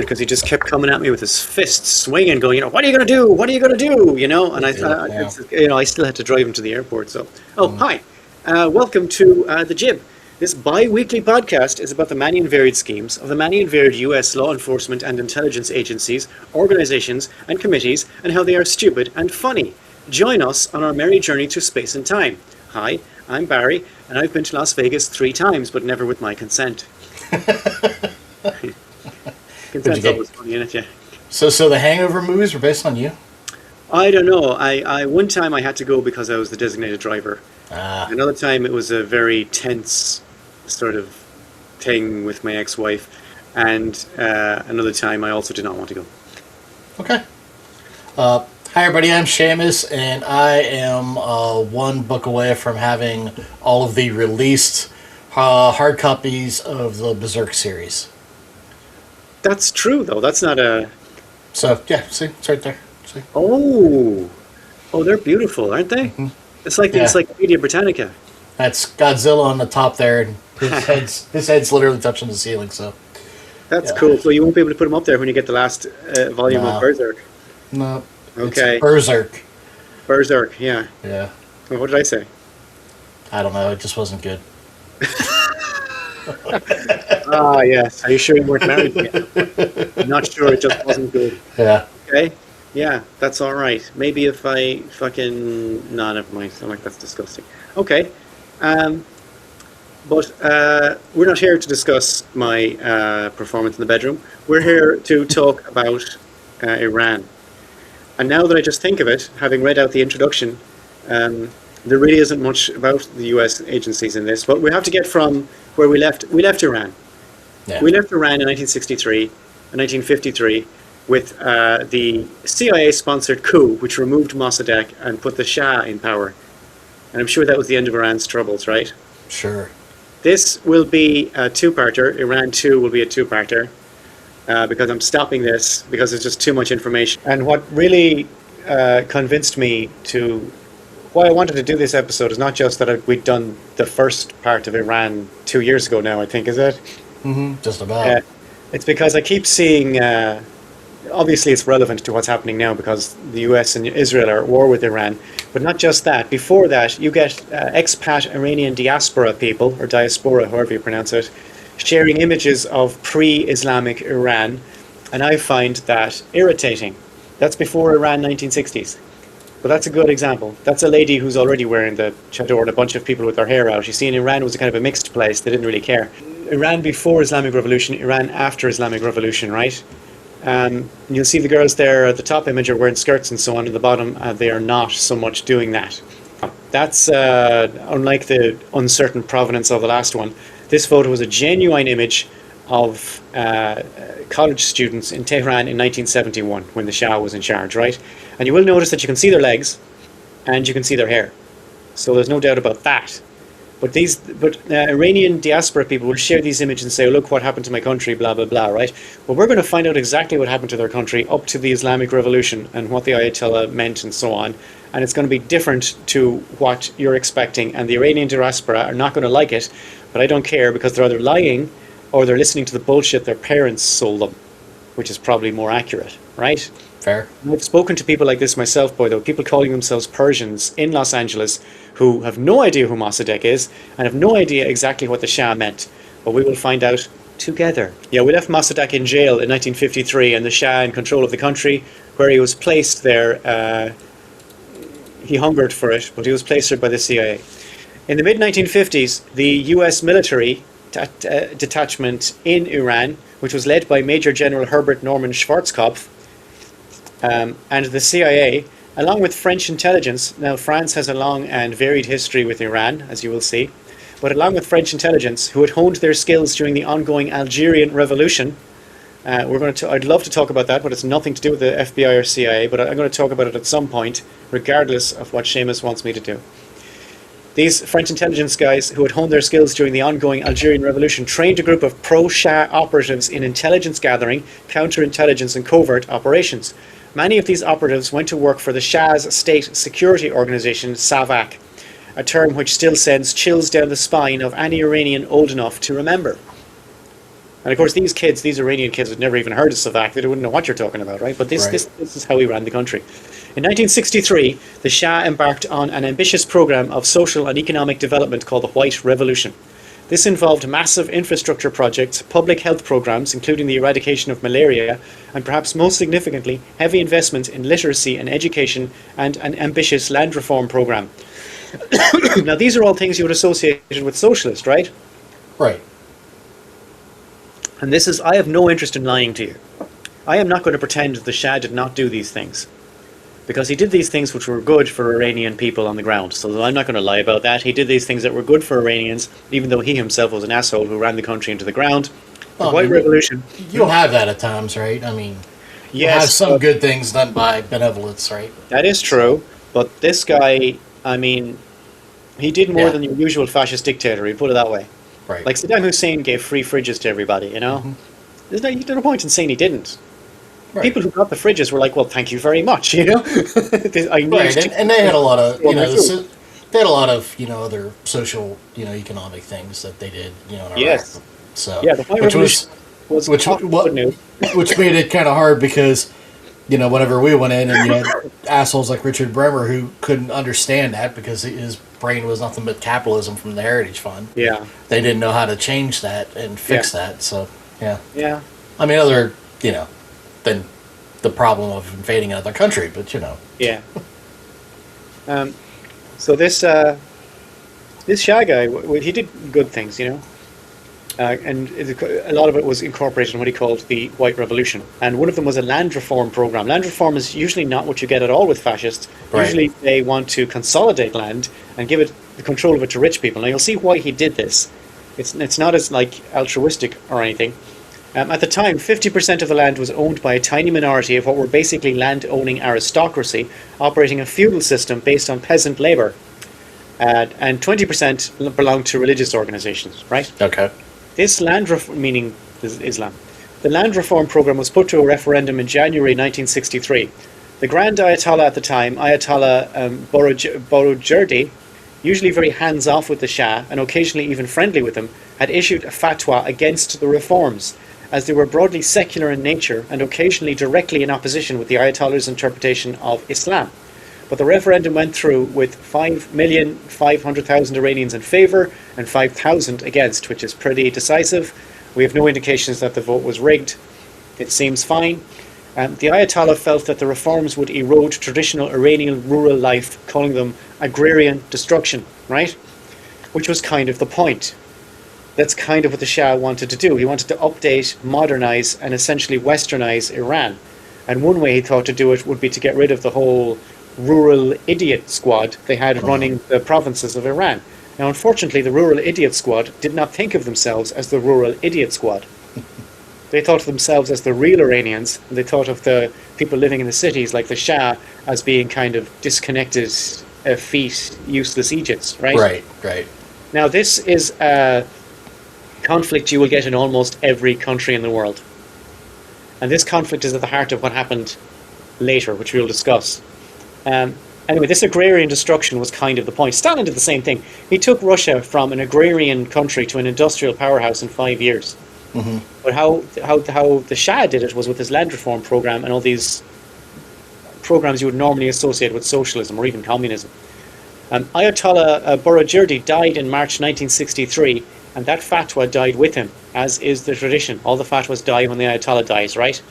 weird because he just kept coming at me with his fists swinging, going, what are you going to do? What are you going to do? And I still had to drive him to the airport. So, hi, welcome to the Jib. This bi-weekly podcast is about the many and varied schemes of the many and varied U.S. law enforcement and intelligence agencies, organizations, and committees, and how they are stupid and funny. Join us on our merry journey through space and time. Hi, I'm Barry, and I've been to Las Vegas 3 times, but never with my consent. Consent's always funny, isn't it? Yeah. So the Hangover movies were based on you? I don't know. I one time I had to go because I was the designated driver. Another time it was a very tense sort of thing with my ex-wife, and another time I also did not want to go. Okay. Hi everybody, I'm Seamus, and I am one book away from having all of the released hard copies of the Berserk series. That's true, though. That's not a... So, yeah, see? It's right there. See? Oh, they're beautiful, aren't they? Mm-hmm. It's like the Encyclopedia Britannica. That's Godzilla on the top there, and his head's literally touching the ceiling, so... That's cool. So you won't be able to put them up there when you get the last volume of Berserk? No. Okay. It's Berserk. Berserk, yeah. Yeah. Well, what did I say? I don't know. It just wasn't good. Yes. Are you sure you weren't married yet? I'm not sure. It just wasn't good. Yeah. Okay. Yeah, that's all right. Maybe if I fucking... No, never mind. I'm like, that's disgusting. Okay. But we're not here to discuss my performance in the bedroom. We're here to talk about Iran. And now that I just think of it, having read out the introduction, there really isn't much about the U.S. agencies in this. But we have to get from where we left. We left Iran. Yeah. We left Iran in 1953, with the CIA-sponsored coup, which removed Mossadegh and put the Shah in power. And I'm sure that was the end of Iran's troubles, right? Sure. This will be a two-parter. Iran 2 will be a two-parter. Because I'm stopping this because there's just too much information. And what really convinced me to why I wanted to do this episode is not just that we'd done the first part of Iran 2 years ago now, I think, is it? Mm-hmm, just about. It's because I keep seeing, obviously it's relevant to what's happening now because the US and Israel are at war with Iran, but not just that. Before that, you get expat Iranian diaspora people, or diaspora, however you pronounce it, sharing images of pre-Islamic Iran, and I find that irritating. That's before Iran 1960s. But that's a good example. That's a lady who's already wearing the chador and a bunch of people with their hair out. You see, in Iran, it was a kind of a mixed place. They didn't really care. Iran before Islamic Revolution, Iran after Islamic Revolution, right? You'll see the girls there at the top image are wearing skirts and so on. At the bottom, they are not so much doing that. That's unlike the uncertain provenance of the last one. This photo was a genuine image of college students in Tehran in 1971 when the Shah was in charge, right? And you will notice that you can see their legs and you can see their hair. So there's no doubt about that. But Iranian diaspora people will share these images and say, oh, look what happened to my country, blah, blah, blah, right? But we're going to find out exactly what happened to their country up to the Islamic Revolution and what the Ayatollah meant and so on. And it's going to be different to what you're expecting. And the Iranian diaspora are not going to like it, but I don't care because they're either lying or they're listening to the bullshit their parents sold them, which is probably more accurate, right? Fair. I've spoken to people like this myself, by the way, people calling themselves Persians in Los Angeles who have no idea who Mossadegh is and have no idea exactly what the Shah meant. But we will find out together. Yeah, we left Mossadegh in jail in 1953 and the Shah in control of the country, where he was placed there. He hungered for it, but he was placed there by the CIA. In the mid-1950s, the US military detachment in Iran, which was led by Major General Herbert Norman Schwarzkopf, and the CIA, along with French intelligence. Now, France has a long and varied history with Iran, as you will see, but along with French intelligence, who had honed their skills during the ongoing Algerian Revolution. I'd love to talk about that, but it's nothing to do with the FBI or CIA, but I'm going to talk about it at some point, regardless of what Seamus wants me to do. These French intelligence guys who had honed their skills during the ongoing Algerian Revolution trained a group of pro-Shah operatives in intelligence gathering, counterintelligence and covert operations. Many of these operatives went to work for the Shah's state security organization, SAVAK, a term which still sends chills down the spine of any Iranian old enough to remember. And of course, these kids, these Iranian kids, had never even heard of Savak. They wouldn't know what you're talking about, right? But this is how he ran the country. In 1963, the Shah embarked on an ambitious program of social and economic development called the White Revolution. This involved massive infrastructure projects, public health programs, including the eradication of malaria, and perhaps most significantly, heavy investment in literacy and education, and an ambitious land reform program. Now, these are all things you would associate with socialist, right? Right. And this is, I have no interest in lying to you. I am not going to pretend that the Shah did not do these things. Because he did these things which were good for Iranian people on the ground. So I'm not going to lie about that. He did these things that were good for Iranians, even though he himself was an asshole who ran the country into the ground. The White Revolution. You'll have that at times, right? I mean, you have some good things done by benevolence, right? That is true. But this guy, I mean, he did more than your usual fascist dictator, he'd put it that way. Right. Like Saddam Hussein gave free fridges to everybody, you know? There's no point in saying he didn't. Right. People who got the fridges were like, "Well, thank you very much," you know. Right, and they had a lot of, they had a lot of, other social, economic things that they did, in Iraq. Yes. So yeah, the White Revolution was which made it kind of hard because, whenever we went in and you had assholes like Richard Bremer who couldn't understand that because his brain was nothing but capitalism from the Heritage Fund. Yeah. They didn't know how to change that and fix that. So yeah. Yeah. I mean, than the problem of invading another country, but Yeah. So this Shah guy, he did good things, and a lot of it was incorporated in what he called the White Revolution. And one of them was a land reform program. Land reform is usually not what you get at all with fascists. Right. Usually they want to consolidate land and give it the control of it to rich people. Now you'll see why he did this. It's not as altruistic or anything. At the time, 50% of the land was owned by a tiny minority of what were basically land-owning aristocracy, operating a feudal system based on peasant labour. And 20% belonged to religious organisations, right? Okay. This meaning Islam. The land reform program was put to a referendum in January 1963. The Grand Ayatollah at the time, Ayatollah Borujerdi, usually very hands-off with the Shah and occasionally even friendly with him, had issued a fatwa against the reforms, as they were broadly secular in nature and occasionally directly in opposition with the Ayatollah's interpretation of Islam. But the referendum went through with 5,500,000 Iranians in favour and 5,000 against, which is pretty decisive. We have no indications that the vote was rigged. It seems fine. The Ayatollah felt that the reforms would erode traditional Iranian rural life, calling them agrarian destruction, right? Which was kind of the point. That's kind of what the Shah wanted to do. He wanted to update, modernize, and essentially westernize Iran. And one way he thought to do it would be to get rid of the whole rural idiot squad they had running the provinces of Iran. Now, unfortunately, the rural idiot squad did not think of themselves as the rural idiot squad. They thought of themselves as the real Iranians, and they thought of the people living in the cities, like the Shah, as being kind of disconnected, effete, useless idiots, right? Right. Now, this is a conflict you will get in almost every country in the world. And this conflict is at the heart of what happened later, which we'll discuss. Anyway, this agrarian destruction was kind of the point. Stalin did the same thing. He took Russia from an agrarian country to an industrial powerhouse in 5 years. Mm-hmm. But how the Shah did it was with his land reform program and all these programs you would normally associate with socialism or even communism. Ayatollah Borujerdi died in March 1963, and that fatwa died with him, as is the tradition. All the fatwas die when the Ayatollah dies, right?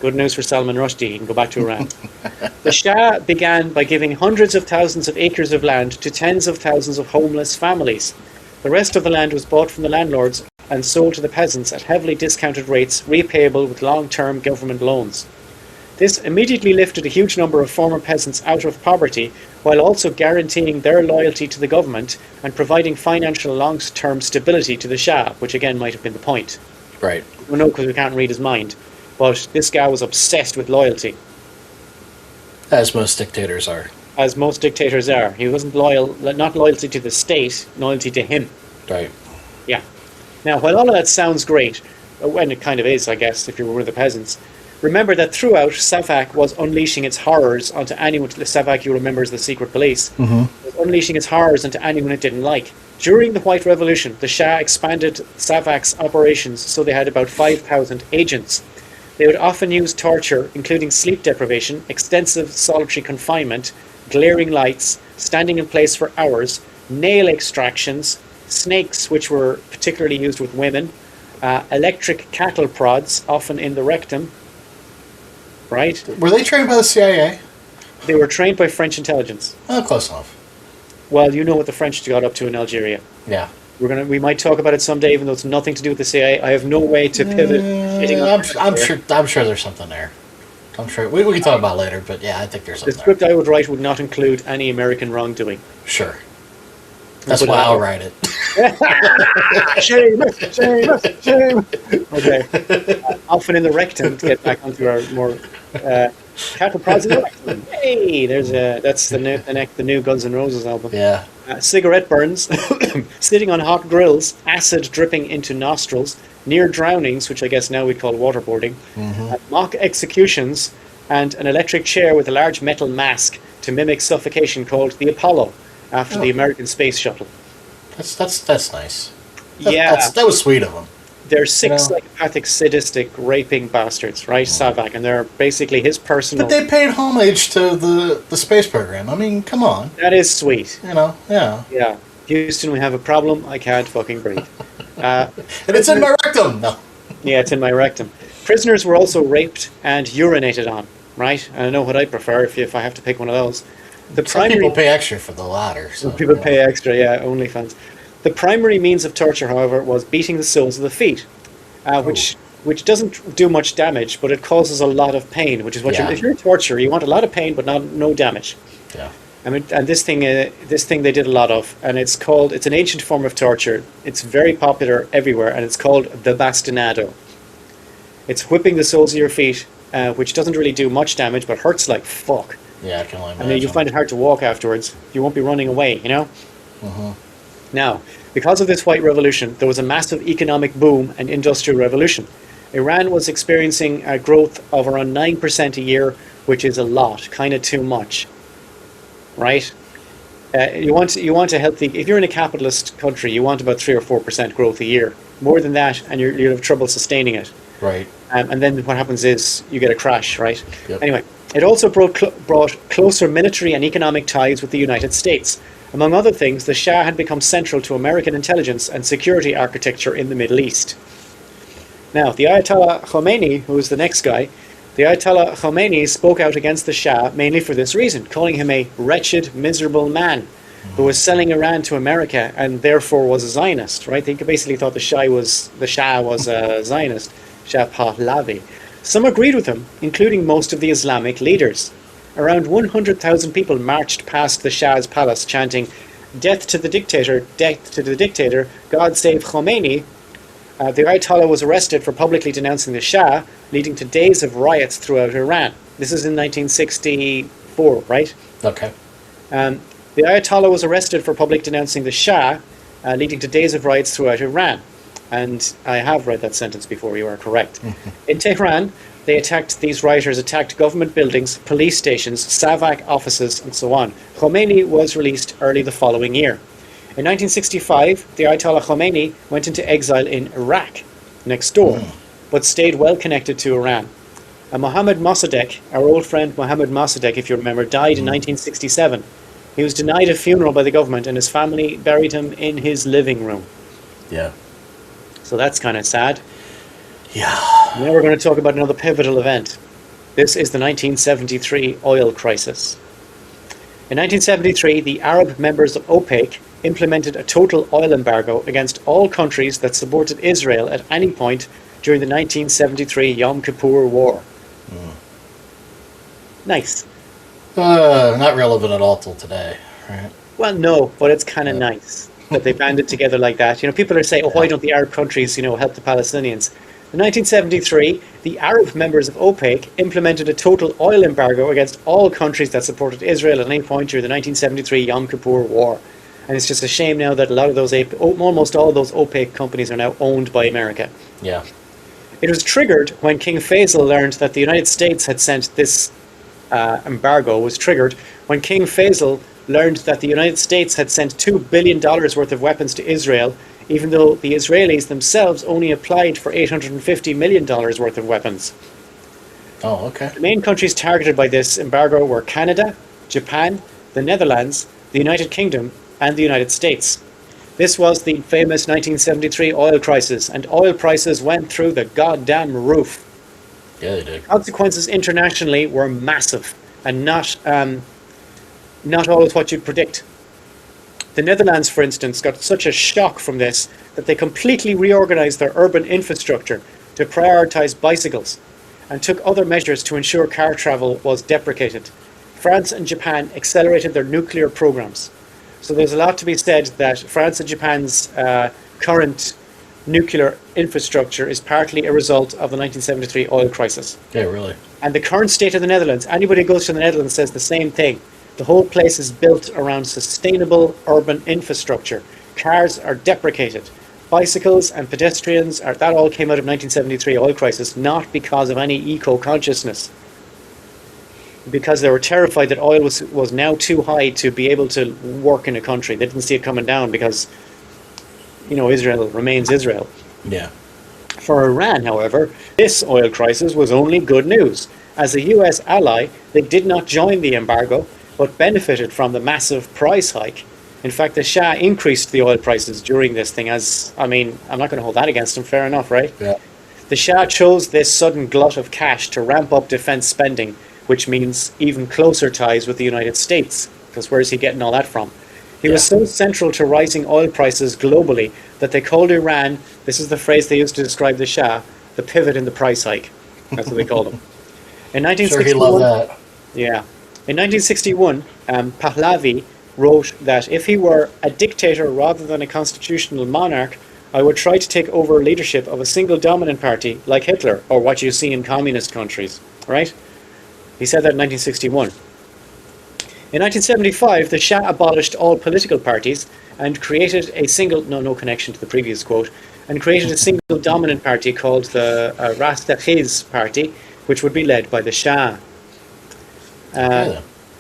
Good news for Salman Rushdie, he can go back to Iran. The Shah began by giving hundreds of thousands of acres of land to tens of thousands of homeless families. The rest of the land was bought from the landlords and sold to the peasants at heavily discounted rates, repayable with long-term government loans. This immediately lifted a huge number of former peasants out of poverty, while also guaranteeing their loyalty to the government and providing financial long-term stability to the Shah, which again might have been the point. Right. We know because we can't read his mind. But this guy was obsessed with loyalty. As most dictators are. As most dictators are. He wasn't loyal, not loyalty to the state, loyalty to him. Right. Yeah. Now, while all of that sounds great, and it kind of is, I guess, if you were one of the peasants, remember that throughout, Savak was unleashing its horrors onto anyone. Savak, you remember, is the secret police. Mm-hmm. Was unleashing its horrors onto anyone it didn't like. During the White Revolution, the Shah expanded SAVAK's operations so they had about 5,000 agents. They would often use torture, including sleep deprivation, extensive solitary confinement, glaring lights, standing in place for hours, nail extractions, snakes, which were particularly used with women, electric cattle prods, often in the rectum, right? Were they trained by the CIA? They were trained by French intelligence. Oh, close enough. Well, you know what the French got up to in Algeria. Yeah. We might talk about it someday, even though it's nothing to do with the CIA. I have no way to pivot. I'm sure there's something there. I'm sure we can talk about it later, but yeah, I think there's The something script I would write would not include any American wrongdoing. there. Sure. That's why I'll write it. Shame! Okay. Often in the rectum, to get back onto our more cattle prods in the rectum. Hey, that's the new Guns N' Roses album. Yeah. Cigarette burns, sitting on hot grills, acid dripping into nostrils, near drownings, which I guess now we'd call waterboarding, mock executions, and an electric chair with a large metal mask to mimic suffocation called the Apollo, after the American space shuttle. That's nice. Yeah. That was sweet of him. They're six psychopathic, sadistic, raping bastards, right? Savak, and they're basically his personal... But they paid homage to the space program. I mean, come on. That is sweet. Yeah. Yeah. Houston, we have a problem. I can't fucking breathe. And it's in my rectum! No. Yeah, it's in my rectum. Prisoners were also raped and urinated on, right? And I know what I prefer if I have to pick one of those. Some people pay extra for the latter. So, people pay extra, yeah, OnlyFans. The primary means of torture, however, was beating the soles of the feet, which doesn't do much damage, but it causes a lot of pain, which is what if you're a torturer, you want a lot of pain, but no damage. Yeah. I mean, and this thing they did a lot of, and it's an ancient form of torture. It's very popular everywhere, and it's called the bastinado. It's whipping the soles of your feet, which doesn't really do much damage, but hurts like fuck. Yeah, I can only imagine. And you find it hard to walk afterwards. You won't be running away, you know? Mm-hmm. Now, because of this white revolution, there was a massive economic boom and industrial revolution. Iran was experiencing a growth of around 9% a year, which is a lot, kind of too much, right? You want a healthy. If you're in a capitalist country, you want about 3 or 4% growth a year. More than that, and you'll have trouble sustaining it. Right. And then what happens is you get a crash, right? Yep. Anyway, it also brought closer military and economic ties with the United States. Among other things, the Shah had become central to American intelligence and security architecture in the Middle East. Now, the Ayatollah Khomeini, who was the next guy, the Ayatollah Khomeini spoke out against the Shah mainly for this reason, calling him a wretched, miserable man who was selling Iran to America and therefore was a Zionist, right? They basically thought the Shah was a Zionist, Shah Pahlavi. Some agreed with him, including most of the Islamic leaders. Around 100,000 people marched past the Shah's palace chanting, "Death to the dictator, death to the dictator, God save Khomeini." The Ayatollah was arrested for publicly denouncing the Shah, leading to days of riots throughout Iran. This is in 1964, right? Okay. The Ayatollah was arrested for public denouncing the Shah, leading to days of riots throughout Iran. And I have read that sentence before, you are correct. In Tehran, these rioters attacked government buildings, police stations, SAVAK offices, and so on. Khomeini was released early the following year. In 1965, the Ayatollah Khomeini went into exile in Iraq, next door, but stayed well connected to Iran. Mohammad Mossadegh, our old friend Mohammad Mossadegh, if you remember, died in 1967. He was denied a funeral by the government, and his family buried him in his living room. Yeah. So that's kind of sad. Yeah. Now we're going to talk about another pivotal event. This is the 1973 oil crisis. In 1973, the Arab members of OPEC implemented a total oil embargo against all countries that supported Israel at any point during the 1973 Yom Kippur War. Nice. Not relevant at all till today, right? Well, no, but it's kind of nice that they banded together like that. You know, people are saying, "Oh, why don't the Arab countries, help the Palestinians?" In 1973, the Arab members of OPEC implemented a total oil embargo against all countries that supported Israel at any point during the 1973 Yom Kippur War. And it's just a shame now that a lot of those, almost all of those OPEC companies are now owned by America. Yeah. It was triggered when King Faisal learned that the United States had sent this embargo was triggered when King Faisal learned that the United States had sent $2 billion worth of weapons to Israel, even though the Israelis themselves only applied for $850 million worth of weapons. Oh, okay. The main countries targeted by this embargo were Canada, Japan, the Netherlands, the United Kingdom, and the United States. This was the famous 1973 oil crisis, and oil prices went through the goddamn roof. Yeah, they did. Consequences internationally were massive, and not always what you'd predict. The Netherlands, for instance, got such a shock from this that they completely reorganized their urban infrastructure to prioritize bicycles and took other measures to ensure car travel was deprecated. France and Japan accelerated their nuclear programs. So there's a lot to be said that France and Japan's current nuclear infrastructure is partly a result of the 1973 oil crisis. Yeah, really. And the current state of the Netherlands, anybody who goes to the Netherlands says the same thing. The whole place is built around sustainable urban infrastructure. Cars are deprecated. Bicycles and pedestrians, that all came out of 1973 oil crisis, not because of any eco-consciousness. Because they were terrified that oil was now too high to be able to work in a country. They didn't see it coming down because, Israel remains Israel. Yeah. For Iran, however, this oil crisis was only good news. As a US ally, they did not join the embargo, but benefited from the massive price hike. In fact, the Shah increased the oil prices during this thing I'm not going to hold that against him, fair enough, right? Yeah. The Shah chose this sudden glut of cash to ramp up defense spending, which means even closer ties with the United States, because where's he getting all that from? He was so central to rising oil prices globally that they called Iran, this is the phrase they used to describe the Shah, the pivot in the price hike. That's what they called him. In 1961, sure he loved that. Yeah. In 1961, Pahlavi wrote that if he were a dictator rather than a constitutional monarch, I would try to take over leadership of a single dominant party like Hitler, or what you see in communist countries, right? He said that in 1961. In 1975, the Shah abolished all political parties and created a single, no connection to the previous quote, and created a single dominant party called the Rastakhiz Party, which would be led by the Shah.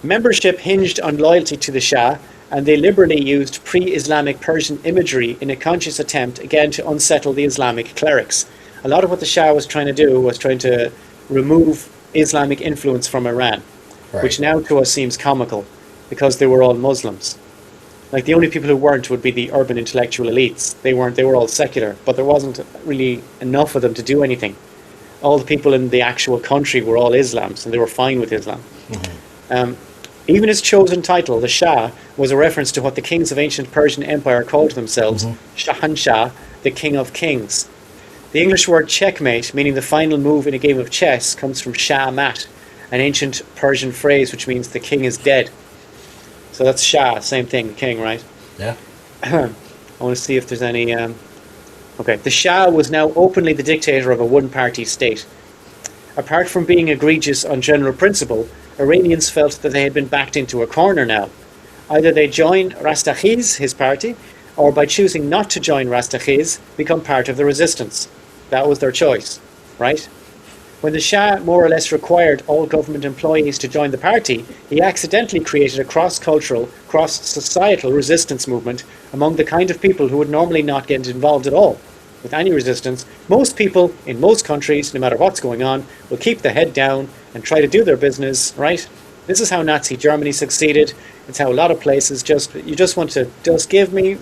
Membership hinged on loyalty to the Shah, and they liberally used pre-Islamic Persian imagery in a conscious attempt, again, to unsettle the Islamic clerics. A lot of what the Shah was trying to do was trying to remove Islamic influence from Iran, Right. which now to us seems comical, because they were all Muslims. Like, the only people who weren't would be the urban intellectual elites. They were all secular, but there wasn't really enough of them to do anything. All the people in the actual country were all Islams, and they were fine with Islam. Mm-hmm. Even his chosen title, the Shah, was a reference to what the kings of ancient Persian Empire called themselves, Shahanshah, the king of kings. The English word checkmate, meaning the final move in a game of chess, comes from Shah Mat, an ancient Persian phrase which means the king is dead. So that's Shah, same thing, the king, right? Yeah. I want to see if there's any... Okay, the Shah was now openly the dictator of a one-party state. Apart from being egregious on general principle, Iranians felt that they had been backed into a corner now. Either they join Rastakhiz, his party, or by choosing not to join Rastakhiz, become part of the resistance. That was their choice, right? When the Shah more or less required all government employees to join the party, he accidentally created a cross-cultural, cross-societal resistance movement among the kind of people who would normally not get involved at all with any resistance. Most people in most countries, no matter what's going on, will keep their head down and try to do their business, right? This is how Nazi Germany succeeded. It's how a lot of places you just want to just give me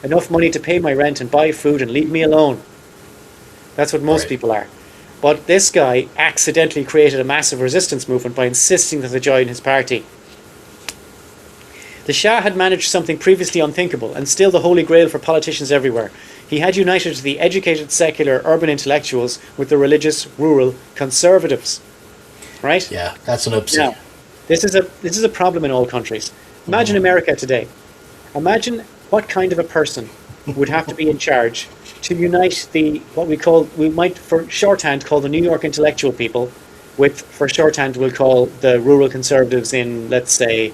enough money to pay my rent and buy food and leave me alone. That's what most people are. But this guy accidentally created a massive resistance movement by insisting that they join his party. The Shah had managed something previously unthinkable, and still the holy grail for politicians everywhere. He had united the educated, secular, urban intellectuals with the religious, rural conservatives. Right? Yeah, that's an oopsie. Now, this is a problem in all countries. Imagine America today. Imagine what kind of a person would have to be in charge to unite we might for shorthand call the New York intellectual people with, for shorthand we'll call the rural conservatives in, let's say,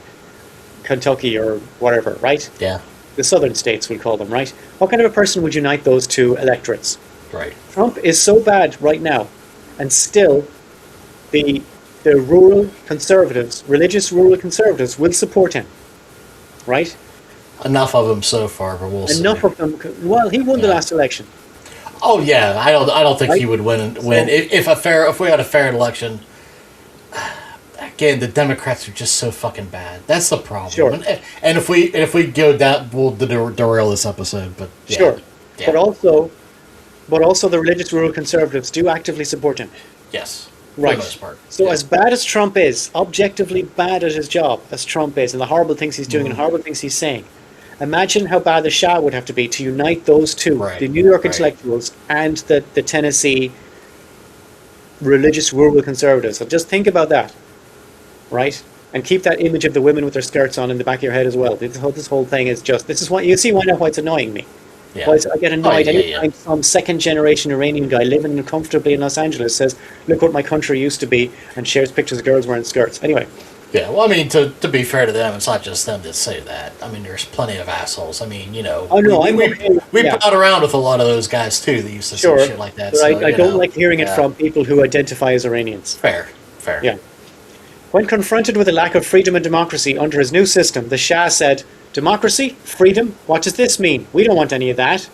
Kentucky or whatever, right? Yeah. The southern states we'll call them, right? What kind of a person would unite those two electorates? Right. Trump is so bad right now, and still the rural conservatives, religious rural conservatives, will support him. right? Enough of them so far, but we'll see. Enough of them. Well, he won the Yeah. last election. Oh yeah, I don't think Right? he would win. So- If we had a fair election. Again, the Democrats are just so fucking bad. That's the problem. Sure. And if we go down, we'll derail this episode. But yeah. Sure, Yeah. but also the religious rural conservatives do actively support him. Yes. Right. For the most part. So Yeah. as bad as Trump is, objectively bad at his job as Trump is, and the horrible things he's doing and horrible things he's saying, imagine how bad the Shah would have to be to unite those two, Right, the New York right. intellectuals and the Tennessee religious rural conservatives. So just think about that, right? And keep that image of the women with their skirts on in the back of your head as well. This whole thing is just, this is why, you see why now why it's annoying me. Yeah. Why I get annoyed Oh, yeah, anytime some second generation Iranian guy living comfortably in Los Angeles says, look what my country used to be, and shares pictures of girls wearing skirts. Anyway, Yeah, well, I mean, to be fair to them, it's not just them that say that. I mean, there's plenty of assholes. I mean, you know, Oh, no, we, I'm we, okay. we Yeah. plowed around with a lot of those guys, too, that used to sure, say shit like that. but So, I you don't know, like hearing it yeah. from people who identify as Iranians. Fair. Yeah. When confronted with a lack of freedom and democracy under his new system, the Shah said, democracy? Freedom? What does this mean? We don't want any of that.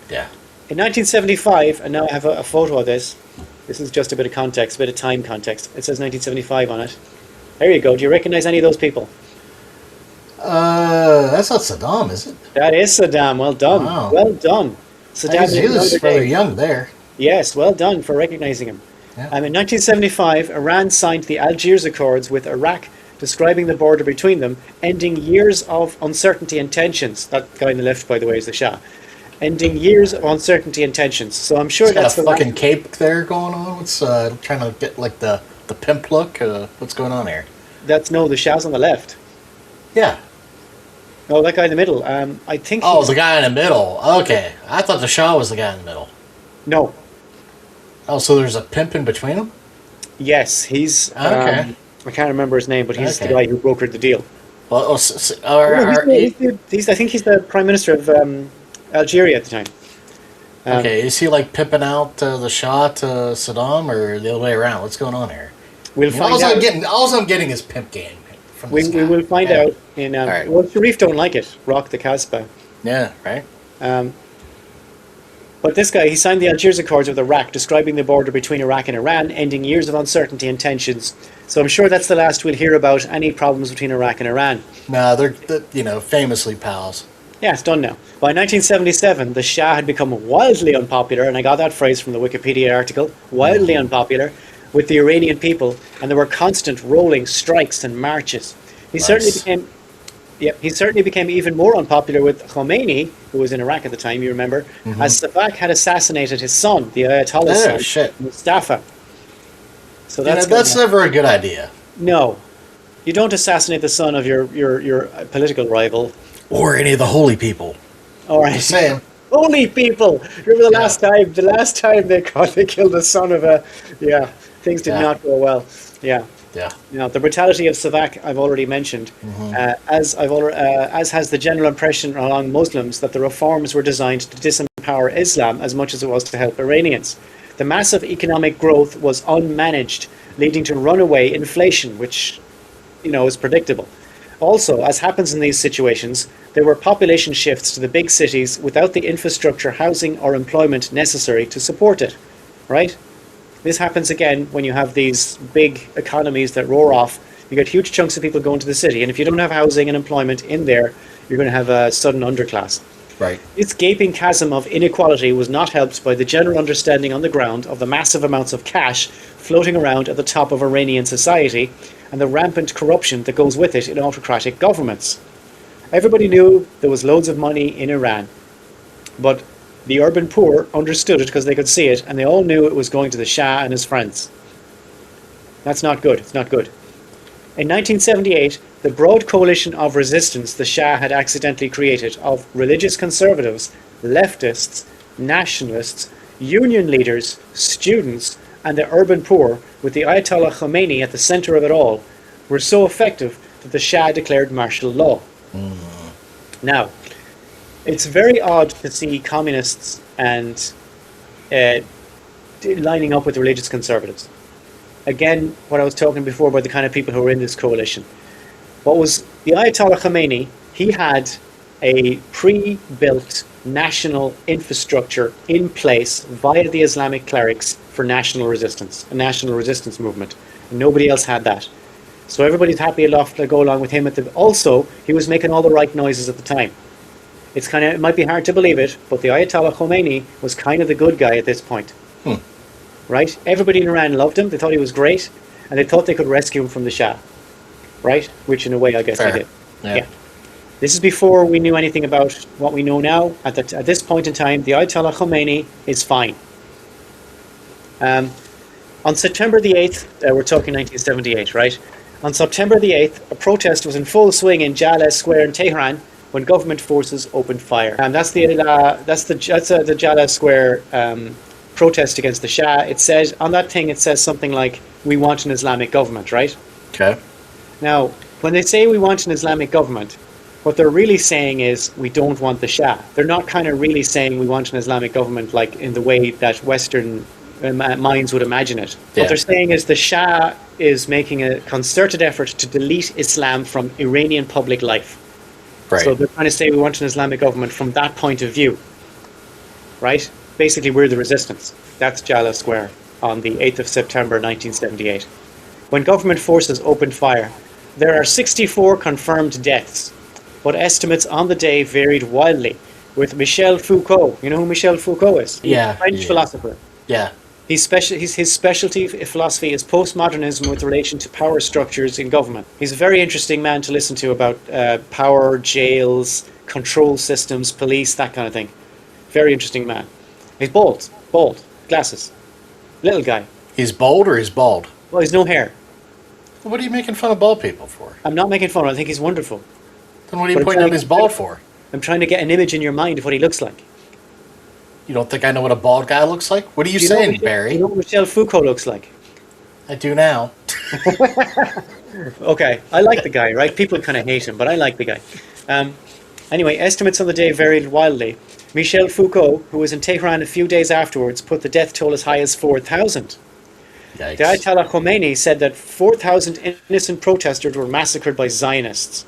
Yeah. In 1975, and now I have a photo of this. This is just a bit of context, a bit of time context. It says 1975 on it. There you go. Do you recognize any of those people? That's not Saddam, is it? That is Saddam. Well done. Wow. Well done. Saddam He in was another rather day. young there. Yes, well done for recognizing him. Yeah. In 1975, Iran signed the Algiers Accords with Iraq, describing the border between them, ending years of uncertainty and tensions. That guy on the left, by the way, is the Shah. Ending years of uncertainty and tensions. So I'm sure He's got that's a the fucking last- cape there going on. What's trying to get like the pimp look? What's going on here? That's no, the Shah's on the left. Yeah. No, that guy in the middle. I think. Oh, he's- the guy in the middle. Okay, I thought the Shah was the guy in the middle. No. Oh, so there's a pimp in between them? Yes, he's. Okay. I can't remember his name, but he's the Okay. guy who brokered the deal. Well, I think he's the prime minister of Algeria at the time. okay, is he like pimping out the Shah to Saddam, or the other way around? What's going on here? We'll You know, find out. all I'm getting is pimp game. From We this guy. will find Yeah. out in. Alright. Well, Sharif don't like it. Rock the Casbah. Yeah, right. But this guy, he signed the Algiers Accords with Iraq, describing the border between Iraq and Iran, ending years of uncertainty and tensions. So I'm sure that's the last we'll hear about any problems between Iraq and Iran. No, they're famously pals. Yeah, it's done now. By 1977, the Shah had become wildly unpopular, and I got that phrase from the Wikipedia article, wildly unpopular, with the Iranian people, and there were constant rolling strikes and marches. He certainly became even more unpopular with Khomeini, who was in Iraq at the time, you remember, as Savak had assassinated his son, the Ayatollah's Oh, son, shit. Mustafa. So That's, that's never a good idea. no. You don't assassinate the son of your political rival. Or any of the holy people. All right. Just saying. Holy people! Remember the last time they killed the son of a, things did Yeah. not go well. Yeah. Yeah. Now, the brutality of Savak, I've already mentioned, as has the general impression among Muslims that the reforms were designed to disempower Islam as much as it was to help Iranians. The massive economic growth was unmanaged, leading to runaway inflation, which, is predictable. Also, as happens in these situations, there were population shifts to the big cities without the infrastructure, housing, or employment necessary to support it, right? This happens again when you have these big economies that roar off. You get huge chunks of people going to the city, and if you don't have housing and employment in there, you're going to have a sudden underclass. Right. This gaping chasm of inequality was not helped by the general understanding on the ground of the massive amounts of cash floating around at the top of Iranian society and the rampant corruption that goes with it in autocratic governments. Everybody knew there was loads of money in Iran, but the urban poor understood it because they could see it, and they all knew it was going to the Shah and his friends. That's not good. It's not good. In 1978, the broad coalition of resistance the Shah had accidentally created of religious conservatives, leftists, nationalists, union leaders, students, and the urban poor, with the Ayatollah Khomeini at the center of it all, were so effective that the Shah declared martial law. Now, it's very odd to see communists and lining up with religious conservatives. Again, what I was talking before about the kind of people who are in this coalition. What was the Ayatollah Khomeini? He had a pre-built national infrastructure in place via the Islamic clerics for national resistance, a national resistance movement. And nobody else had that. So everybody's happy enough to go along with him. Also, he was making all the right noises at the time. It might be hard to believe it, but the Ayatollah Khomeini was kind of the good guy at this point. Right? Everybody in Iran loved him. They thought he was great, and they thought they could rescue him from the Shah. Right? Which, in a way, I guess they did. Yeah. This is before we knew anything about what we know now. At this point in time, the Ayatollah Khomeini is fine. On September the 8th, we're talking 1978, right? On September the 8th, a protest was in full swing in Jaleh Square in Tehran when government forces opened fire. That's the Jaleh Square protest against the Shah. It says on that thing, it says something like, "We want an Islamic government," right? Okay. Now, when they say we want an Islamic government, what they're really saying is we don't want the Shah. They're not kind of really saying we want an Islamic government like in the way that Western minds would imagine it. Yeah. What they're saying is the Shah is making a concerted effort to delete Islam from Iranian public life. Right. So they're trying to say we want an Islamic government from that point of view. Right? Basically, we're the resistance. That's Jaleh Square on the 8th of September 1978. When government forces opened fire, there are 64 confirmed deaths, but estimates on the day varied wildly, with Michel Foucault. You know who Michel Foucault is? Yeah. French philosopher. Yeah. His specialty philosophy is postmodernism with relation to power structures in government. He's a very interesting man to listen to about power, jails, control systems, police, that kind of thing. Very interesting man. He's bald, glasses, little guy. He's bold or he's bald? Well, he's no hair. What are you making fun of bald people for? I'm not making fun of him. I think he's wonderful. Then what are you pointing out he's bald for? I'm trying to get an image in your mind of what he looks like. You don't think I know what a bald guy looks like? What are you saying, Barry? You know what Michel Foucault looks like? I do now. Okay, I like the guy, right? People kind of hate him, but I like the guy. Anyway, estimates on the day varied wildly. Michel Foucault, who was in Tehran a few days afterwards, put the death toll as high as 4,000. Yikes. The Ayatollah Khomeini said that 4,000 innocent protesters were massacred by Zionists.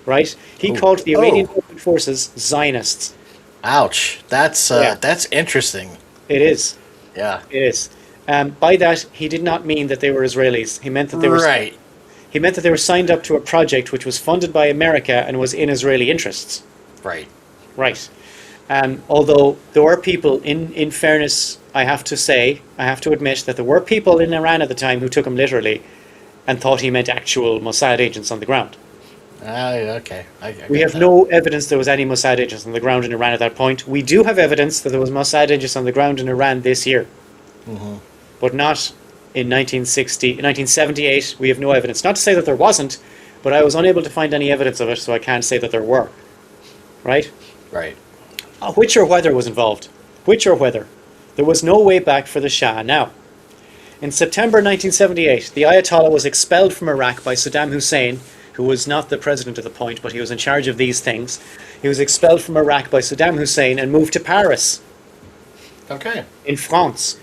Right? He called the Iranian government forces Zionists. Ouch. That's interesting. It is. Yeah. It is. By that, he did not mean that they were Israelis. He meant that they were right. He meant that they were signed up to a project which was funded by America and was in Israeli interests. Right. Right. Although there were people, in fairness, I have to admit that there were people in Iran at the time who took him literally and thought he meant actual Mossad agents on the ground. Okay. We have no evidence there was any Mossad agents on the ground in Iran at that point. We do have evidence that there was Mossad agents on the ground in Iran this year. Mm-hmm. But not in 1978. We have no evidence. Not to say that there wasn't, but I was unable to find any evidence of it, so I can't say that there were. Right? Right. Which or whether was involved. Which or whether. There was no way back for the Shah now. In September 1978, the Ayatollah was expelled from Iraq by Saddam Hussein, who was not the president at the point, but he was in charge of these things. He was expelled from Iraq by Saddam Hussein and moved to Paris. Okay. In France.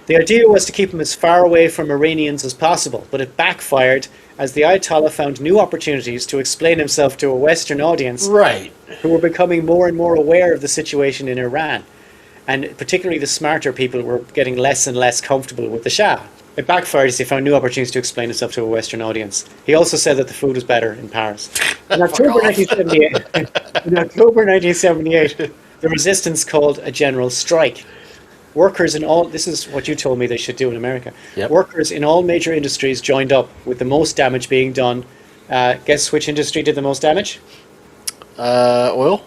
The idea was to keep him as far away from Iranians as possible, but it backfired as the Ayatollah found new opportunities to explain himself to a Western audience Right. who were becoming more and more aware of the situation in Iran. And particularly the smarter people were getting less and less comfortable with the Shah. It backfired as he found new opportunities to explain himself to a Western audience. He also said that the food was better in Paris. In October 1978, the resistance called a general strike. Workers in all, this is what you told me they should do in America. Yep. Workers in all major industries joined up, with the most damage being done. Guess which industry did the most damage? Oil?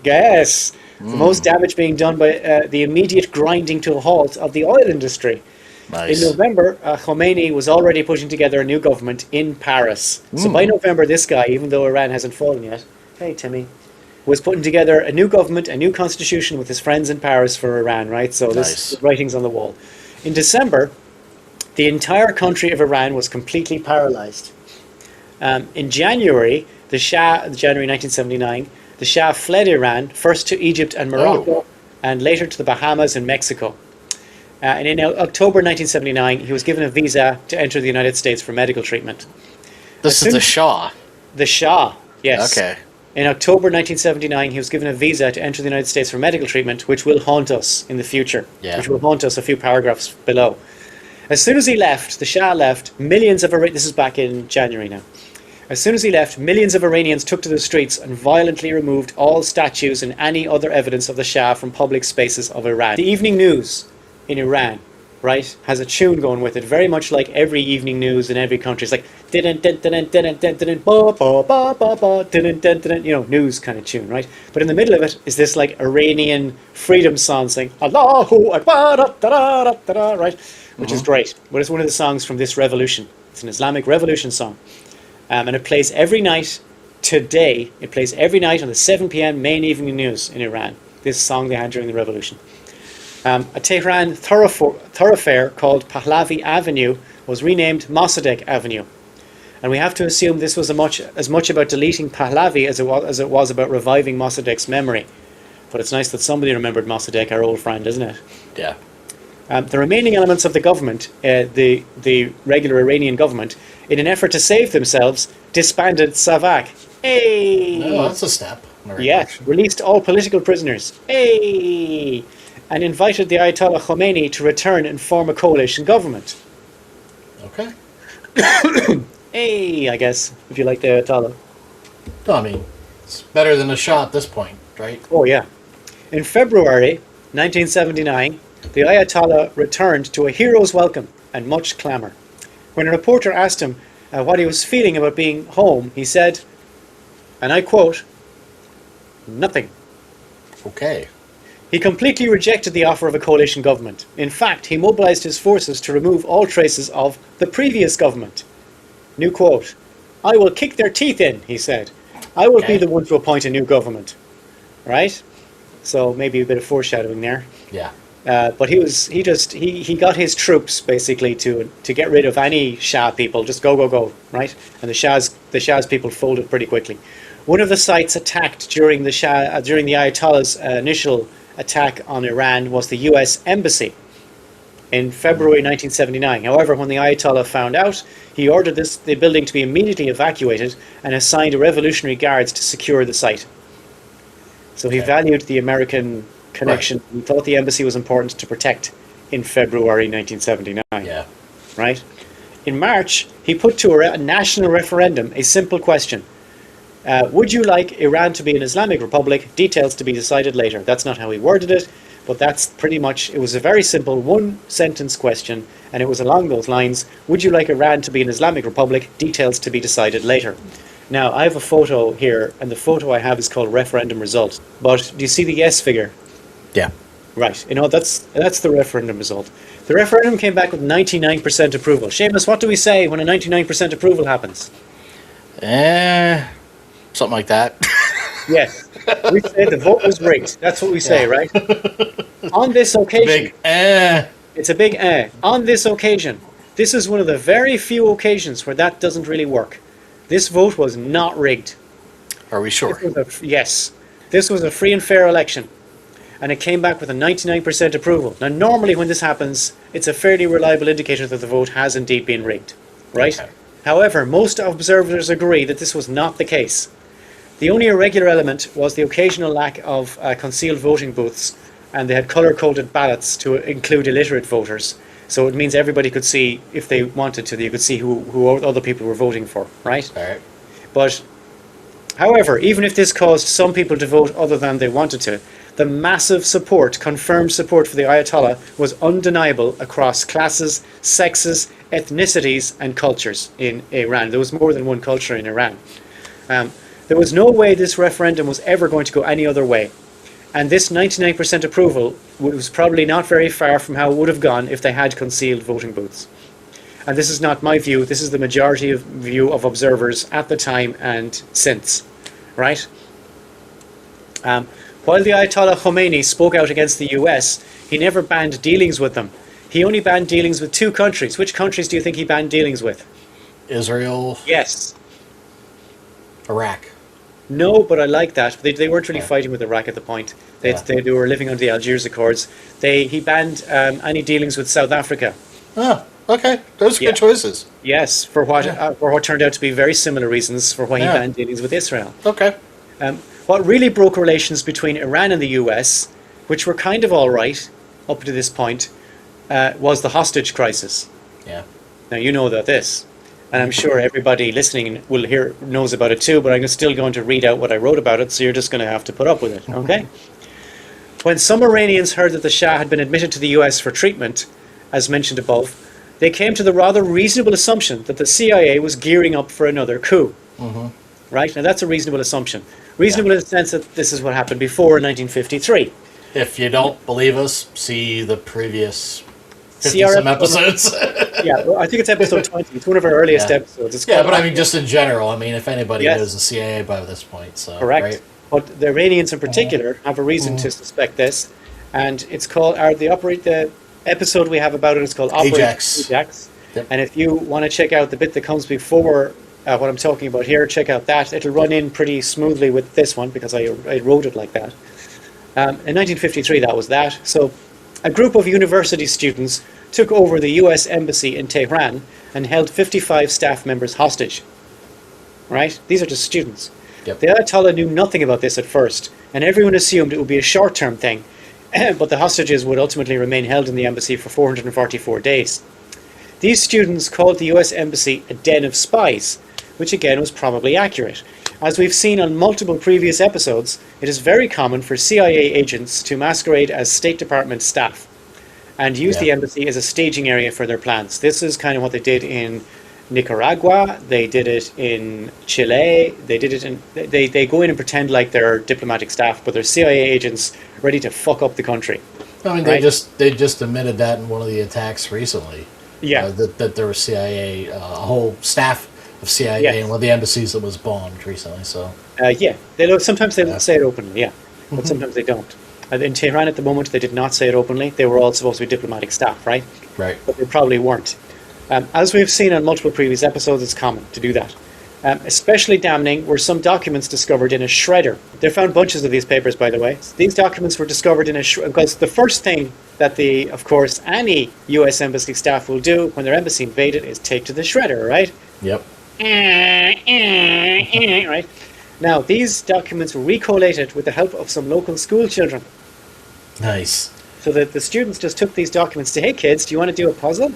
Guess. The most damage being done by the immediate grinding to a halt of the oil industry. Nice. In November, Khomeini was already putting together a new government in Paris. So by November, this guy, even though Iran hasn't fallen yet, hey Timmy, was putting together a new government, a new constitution with his friends in Paris for Iran, right? So this writing's on the wall. In December, the entire country of Iran was completely paralyzed. In January, January 1979, the Shah fled Iran, first to Egypt and Morocco, and later to the Bahamas and Mexico. And in October 1979, he was given a visa to enter the United States for medical treatment. This is the Shah. The Shah, yes. Okay. In October 1979, he was given a visa to enter the United States for medical treatment, which will haunt us in the future, Yeah. which will haunt us a few paragraphs below. As soon as he left, the Shah left, this is back in January now. As soon as he left, millions of Iranians took to the streets and violently removed all statues and any other evidence of the Shah from public spaces of Iran. The evening news in Iran, right, has a tune going with it, very much like every evening news in every country. It's like news kind of tune, right? But in the middle of it is this like Iranian freedom song saying Allahu Akbar, right? Which is great. But it's one of the songs from this revolution. It's an Islamic revolution song. And it plays every night today. It plays every night on the 7 p.m. main evening news in Iran. This song they had during the revolution. A Tehran thoroughfare called Pahlavi Avenue was renamed Mossadegh Avenue. And we have to assume this was as much about deleting Pahlavi as it was about reviving Mossadegh's memory. But it's nice that somebody remembered Mossadegh, our old friend, isn't it? Yeah. The remaining elements of the government, the regular Iranian government, in an effort to save themselves, disbanded Savak. Hey! Oh, that's a step. Yes, released all political prisoners. Hey! And invited the Ayatollah Khomeini to return and form a coalition government. Okay. Hey, I guess, if you like the Ayatollah. No, I mean, it's better than a Shah at this point, right? Oh, yeah. In February 1979, the Ayatollah returned to a hero's welcome and much clamour. When a reporter asked him what he was feeling about being home, he said, and I quote, "Nothing." Okay. He completely rejected the offer of a coalition government. In fact, he mobilised his forces to remove all traces of the previous government. New quote, "I will kick their teeth in," he said. "I will be the one to appoint a new government." Right? So maybe a bit of foreshadowing there. Yeah. But he got his troops basically to get rid of any Shah people. Just go, right? And the Shah's people folded pretty quickly. One of the sites attacked during the Ayatollah's initial attack on Iran was the U.S. Embassy in February 1979. However, when the Ayatollah found out, he ordered the building to be immediately evacuated and assigned revolutionary guards to secure the site. So he valued the American connection. Right. He thought the embassy was important to protect in February 1979. Yeah. Right? In March, he put to a national referendum a simple question. Would you like Iran to be an Islamic republic? Details to be decided later. That's not how he worded it, but that's pretty much, it was a very simple one-sentence question, and it was along those lines. Would you like Iran to be an Islamic republic? Details to be decided later. Now, I have a photo here, and the photo I have is called referendum result. But do you see the yes figure? Yeah. Right. You know, that's the referendum result. The referendum came back with 99% approval. Seamus, what do we say when a 99% approval happens? Something like that. Yes. We say the vote was rigged. That's what we say, right? On this occasion. It's a big On this occasion. This is one of the very few occasions where that doesn't really work. This vote was not rigged. Are we sure? Yes. This was a free and fair election. And it came back with a 99% approval. Now, normally when this happens, it's a fairly reliable indicator that the vote has indeed been rigged. Right? Okay. However, most observers agree that this was not the case. The only irregular element was the occasional lack of concealed voting booths, and they had colour-coded ballots to include illiterate voters. So it means everybody could see, if they wanted to, you could see who other people were voting for, right? Right. But, however, even if this caused some people to vote other than they wanted to, the massive support, confirmed support for the Ayatollah was undeniable across classes, sexes, ethnicities and cultures in Iran. There was more than one culture in Iran. There was no way this referendum was ever going to go any other way. And this 99% approval was probably not very far from how it would have gone if they had concealed voting booths. And this is not my view, this is the majority view of observers at the time and since. Right? While the Ayatollah Khomeini spoke out against the US, he never banned dealings with them. He only banned dealings with two countries. Which countries do you think he banned dealings with? Israel. Yes. Iraq. No, but I like that. They weren't really fighting with Iraq at the point. They were living under the Algiers Accords. He banned any dealings with South Africa. Oh. Okay, those are Yeah. good choices. Yes, for what turned out to be very similar reasons for why he banned dealings with Israel. Okay. What really broke relations between Iran and the US, which were kind of all right up to this point, was the hostage crisis. Yeah. Now you know about this, and I'm sure everybody listening will hear knows about it too. But I'm still going to read out what I wrote about it, so you're just going to have to put up with it, okay? When some Iranians heard that the Shah had been admitted to the US for treatment, as mentioned above, they came to the rather reasonable assumption that the CIA was gearing up for another coup. Right? Now that's a reasonable assumption. Reasonable in the sense that this is what happened before in 1953. If you don't believe us, see the previous 50 See our some episodes. Yeah, well, I think it's episode 20. It's one of our earliest Yeah. episodes. It's Yeah, called, but I mean, just in general, I mean, if anybody Yes. knows the CIA by this point, so correct. right? But the Iranians in particular have a reason to suspect this, and it's called the episode we have about it is called Operation Ajax. Ajax. Yep. And if you want to check out the bit that comes before what I'm talking about here, check out that. It'll run in pretty smoothly with this one because I wrote it like that. In 1953, that was that. So a group of university students took over the US Embassy in Tehran and held 55 staff members hostage. Right? These are just students. Yep. The Ayatollah knew nothing about this at first, and everyone assumed it would be a short-term thing, but the hostages would ultimately remain held in the embassy for 444 days. These students called the US Embassy a den of spies, which again was probably accurate. As we've seen on multiple previous episodes, it is very common for CIA agents to masquerade as State Department staff and use the embassy as a staging area for their plans. This is kind of what they did in Nicaragua, they did it in Chile, they did it in, they go in and pretend like they're diplomatic staff, but they're CIA agents ready to fuck up the country. I mean, Right. they just admitted that in one of the attacks recently. Yeah. That there was CIA, a whole staff of CIA Yes. in one of the embassies that was bombed recently. So Yeah, sometimes they say it openly, yeah, but sometimes they don't. In Tehran at the moment, they did not say it openly. They were all supposed to be diplomatic staff, right? right. But they probably weren't. As we've seen on multiple previous episodes, it's common to do that. Especially damning were some documents discovered in a shredder. They found bunches of these papers, by the way. These documents were discovered in a shredder, because the first thing that of course, any US embassy staff will do when their embassy invaded is take to the shredder, right? Yep. Right? Now, these documents were recollated with the help of some local school children. Nice. So that the students just took these documents to, hey kids, do you want to do a puzzle?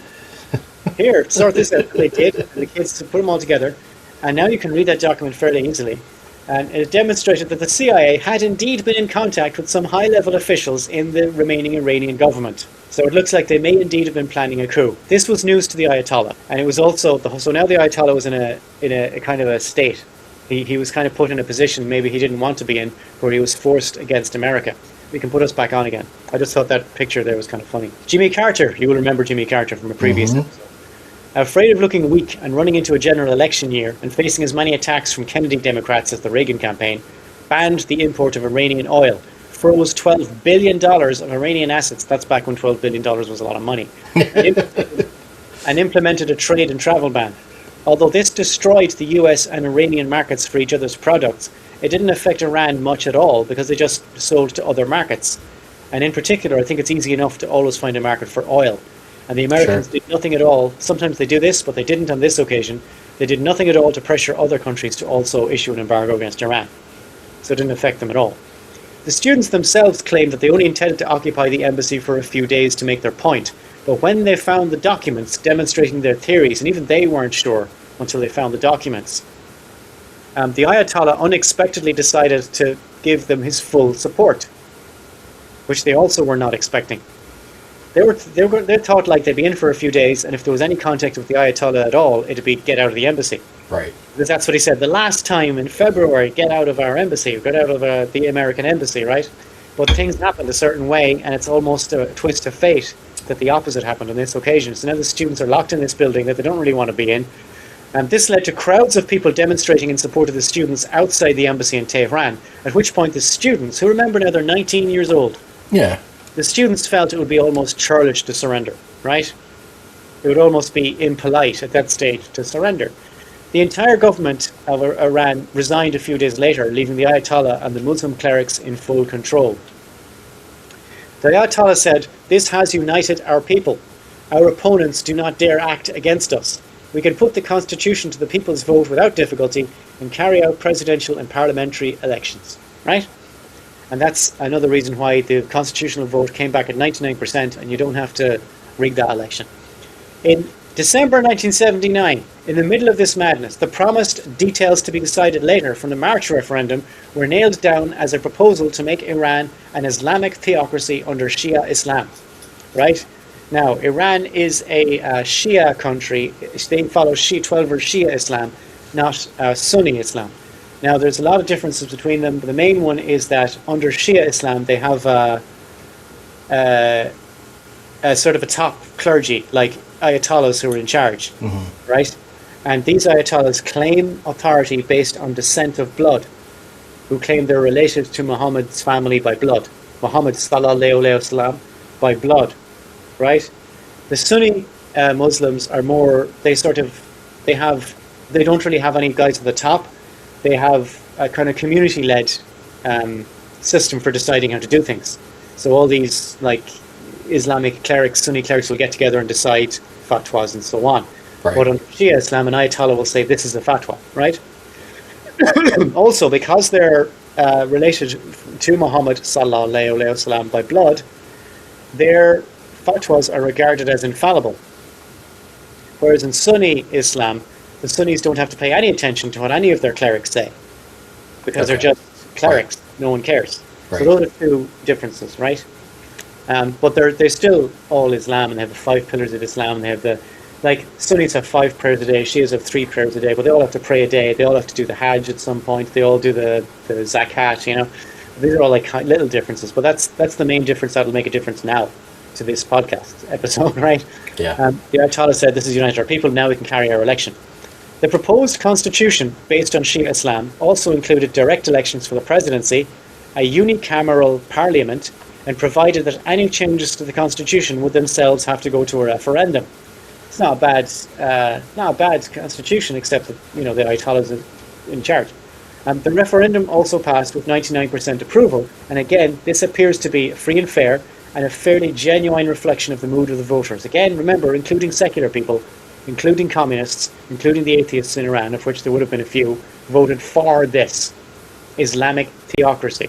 Here, sort this out. They did, and the kids put them all together. And now you can read that document fairly easily. And it demonstrated that the CIA had indeed been in contact with some high-level officials in the remaining Iranian government. So it looks like they may indeed have been planning a coup. This was news to the Ayatollah. And it was also, so now the Ayatollah was in a kind of a state. He was kind of put in a position maybe he didn't want to be in, where he was forced against America. We can put us back on again. I just thought that picture there was kind of funny. Jimmy Carter, you will remember Jimmy Carter from a previous episode. Afraid of looking weak and running into a general election year and facing as many attacks from Kennedy Democrats as the Reagan campaign, banned the import of Iranian oil, froze $12 billion of Iranian assets, that's back when $12 billion was a lot of money, and implemented a trade and travel ban. Although this destroyed the US and Iranian markets for each other's products, it didn't affect Iran much at all because they just sold to other markets. And in particular, I think it's easy enough to always find a market for oil. And the Americans did nothing at all. Sometimes they do this, but they didn't on this occasion. They did nothing at all to pressure other countries to also issue an embargo against Iran. So it didn't affect them at all. The students themselves claimed that they only intended to occupy the embassy for a few days to make their point. But when they found the documents demonstrating their theories, and even they weren't sure until they found the documents, the Ayatollah unexpectedly decided to give them his full support, which they also were not expecting. They thought like they'd be in for a few days, and if there was any contact with the Ayatollah at all, it'd be get out of the embassy. Right. Because that's what he said. The last time in February, get out of our embassy, get out of the American embassy, right? But things happened a certain way, and it's almost a twist of fate that the opposite happened on this occasion. So now the students are locked in this building that they don't really want to be in. And this led to crowds of people demonstrating in support of the students outside the embassy in Tehran, at which point the students, who remember now they're 19 years old, Yeah. the students felt it would be almost churlish to surrender, right? It would almost be impolite at that stage to surrender. The entire government of Iran resigned a few days later, leaving the Ayatollah and the Muslim clerics in full control. The Ayatollah said, "This has united our people. Our opponents do not dare act against us. We can put the constitution to the people's vote without difficulty and carry out presidential and parliamentary elections. Right? And that's another reason why the constitutional vote came back at 99% and you don't have to rig that election. In December 1979, in the middle of this madness, the promised details to be decided later from the March referendum were nailed down as a proposal to make Iran an Islamic theocracy under Shia Islam. Right? Now, Iran is a Shia country. They follow 12 or Shia Islam, not Sunni Islam. Now, there's a lot of differences between them, but the main one is that under Shia Islam, they have a sort of a top clergy, like ayatollahs who are in charge, right? And these ayatollahs claim authority based on descent of blood, who claim they're related to Muhammad's family by blood. Muhammad sallallahu alayhi wasallam by blood, right? The Sunni Muslims are more, they don't really have any guys at the top. They have a kind of community-led system for deciding how to do things. So all these like Islamic clerics, Sunni clerics will get together and decide fatwas and so on. Right. But under Shia Islam, an Ayatollah will say this is a fatwa, right? Also, because they're related to Muhammad sallallahu alayhi wasallam by blood, their fatwas are regarded as infallible. Whereas in Sunni Islam, the Sunnis don't have to pay any attention to what any of their clerics say, because they're just clerics. Right. No one cares. Right. So those are two differences, right? But they're still all Islam, and they have the 5 pillars of Islam. And they have Sunnis have 5 prayers a day, Shias have 3 prayers a day, but they all have to pray a day. They all have to do the Hajj at some point. They all do the Zakat. These are all like little differences, but that's the main difference that'll make a difference now to this podcast episode, right? Yeah. The Ayatollah said, "This is Unite Our People. Now we can carry our election." The proposed constitution, based on Shia Islam, also included direct elections for the presidency, a unicameral parliament, and provided that any changes to the constitution would themselves have to go to a referendum. It's not a bad constitution, except that the Ayatollahs are in charge. The referendum also passed with 99% approval, and again, this appears to be free and fair and a fairly genuine reflection of the mood of the voters. Again, remember, including secular people, including communists, including the atheists in Iran, of which there would have been a few, voted for this Islamic theocracy,